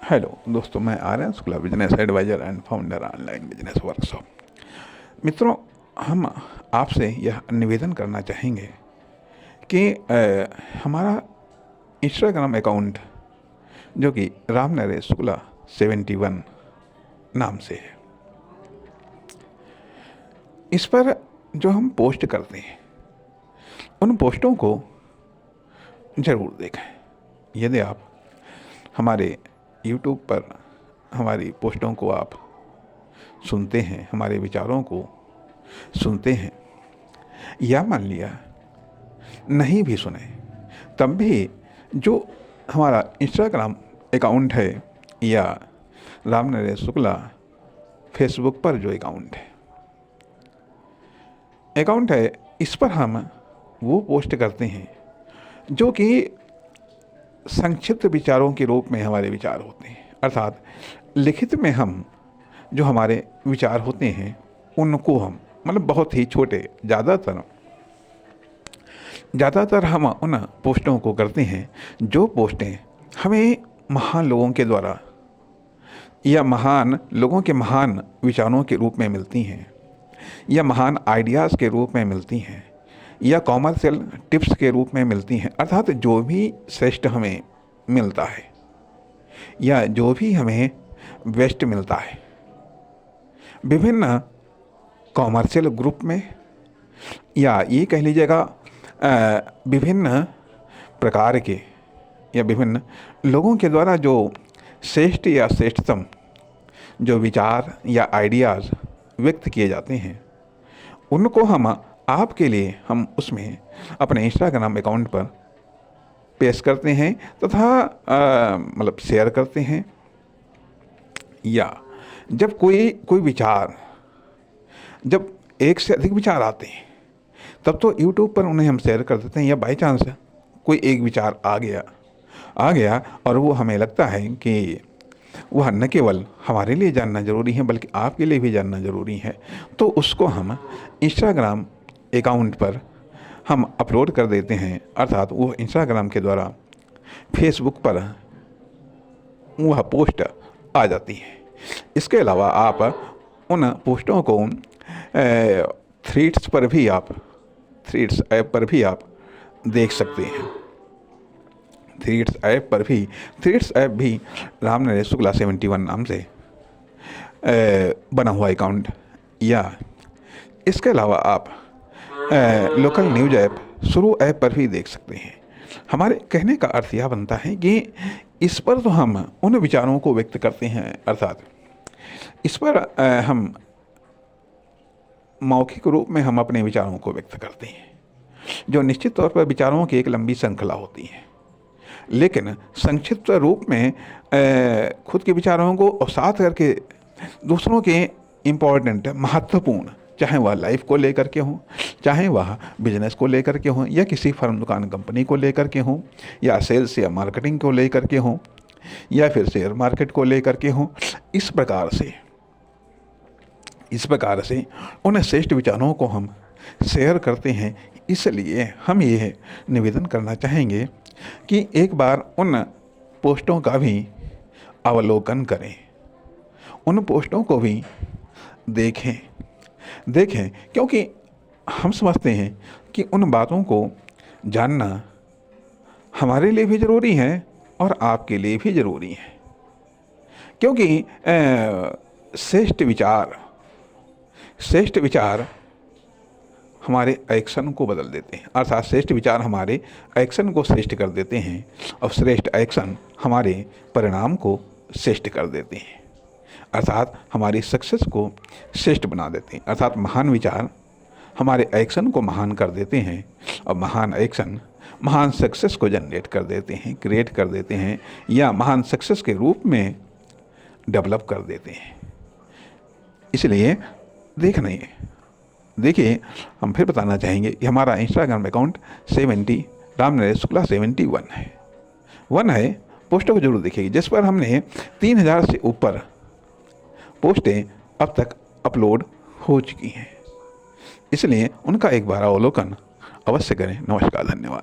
Hello दोस्तों, मैं Aryan Shukla, business adviser and founder online business workshop. मित्रों, हम आपसे यह निवेदन करना चाहेंगे कि हमारा इंस्टाग्राम अकाउंट जो कि राम नरेश शुक्ला 71 नाम से है, इस पर जो हम पोस्ट करते हैं उन पोस्टों को ज़रूर देखें। यदि आप हमारे YouTube पर हमारी पोस्टों को आप सुनते हैं, हमारे विचारों को सुनते हैं, या मान लिया नहीं भी सुने, तब भी जो हमारा इंस्टाग्राम अकाउंट है या राम नरेश शुक्ला फेसबुक पर जो अकाउंट है, इस पर हम वो पोस्ट करते हैं जो कि संक्षिप्त विचारों के रूप में हमारे विचार होते हैं। अर्थात लिखित में हम जो हमारे विचार होते हैं उनको हम बहुत ही छोटे, ज़्यादातर हम उन पोस्टों को करते हैं जो पोस्टें हमें महान लोगों के द्वारा या महान लोगों के महान विचारों के रूप में मिलती हैं, या महान आइडियाज़ के रूप में मिलती हैं, या कॉमर्शियल टिप्स के रूप में मिलती हैं। अर्थात जो भी श्रेष्ठ हमें मिलता है या जो भी हमें बेस्ट मिलता है विभिन्न कॉमर्शियल ग्रुप में, या ये कह लीजिएगा विभिन्न प्रकार के या विभिन्न लोगों के द्वारा जो श्रेष्ठ या श्रेष्ठतम जो विचार या आइडियाज़ व्यक्त किए जाते हैं, उनको हम आपके लिए हम उसमें अपने इंस्टाग्राम अकाउंट पर पेश करते हैं तथा शेयर करते हैं। या जब कोई विचार, जब एक से अधिक विचार आते हैं तब तो YouTube पर उन्हें हम शेयर कर देते हैं, या बाई चांस कोई एक विचार आ गया और वो हमें लगता है कि वह न केवल हमारे लिए जानना ज़रूरी है बल्कि आपके लिए भी जानना ज़रूरी है, तो उसको हम इंस्टाग्राम अकाउंट पर हम अपलोड कर देते हैं। अर्थात वो इंस्टाग्राम के द्वारा फेसबुक पर वह पोस्ट आ जाती है। इसके अलावा आप उन पोस्टों को थ्रेड्स ऐप पर भी आप देख सकते हैं। थ्रेड्स ऐप भी राम नरेश शुक्ला 71 नाम से बना हुआ अकाउंट, या इसके अलावा आप लोकल न्यूज ऐप शुरू ऐप पर भी देख सकते हैं। हमारे कहने का अर्थ यह बनता है कि इस पर तो हम उन विचारों को व्यक्त करते हैं, अर्थात इस पर हम मौखिक रूप में हम अपने विचारों को व्यक्त करते हैं, जो निश्चित तौर पर विचारों की एक लंबी श्रृंखला होती है। लेकिन संक्षिप्त रूप में खुद के विचारों को और साथ करके दूसरों के इम्पोर्टेंट, महत्वपूर्ण, चाहे वह लाइफ को लेकर के हों, चाहे वह बिजनेस को लेकर के हों, या किसी फर्म, दुकान, कंपनी को लेकर के हों, या सेल्स या मार्केटिंग को लेकर के हों, या फिर शेयर मार्केट को लेकर के हों, इस प्रकार से उन श्रेष्ठ विचारों को हम शेयर करते हैं। इसलिए हम ये निवेदन करना चाहेंगे कि एक बार उन पोस्टों का भी अवलोकन करें, उन पोस्टों को भी देखें, क्योंकि हम समझते हैं कि उन बातों को जानना हमारे लिए भी ज़रूरी है और आपके लिए भी ज़रूरी है। क्योंकि श्रेष्ठ विचार हमारे एक्शन को बदल देते हैं। अर्थात श्रेष्ठ विचार हमारे एक्शन को श्रेष्ठ कर देते हैं, और श्रेष्ठ एक्शन हमारे परिणाम को श्रेष्ठ कर देते हैं। अर्थात हमारी सक्सेस को श्रेष्ठ बना देते हैं। अर्थात महान विचार हमारे एक्शन को महान कर देते हैं, और महान एक्शन महान सक्सेस को जनरेट कर देते हैं, क्रिएट कर देते हैं, या महान सक्सेस के रूप में डेवलप कर देते हैं। इसलिए देखिए, हम फिर बताना चाहेंगे कि हमारा इंस्टाग्राम अकाउंट राम नरेश शुक्ला 71 है। पोस्टों को जरूर देखिएगा, जिस पर हमने 3000 से ऊपर पोस्टें अब तक अपलोड हो चुकी हैं। इसलिए उनका एक बार अवलोकन अवश्य करें। नमस्कार, धन्यवाद।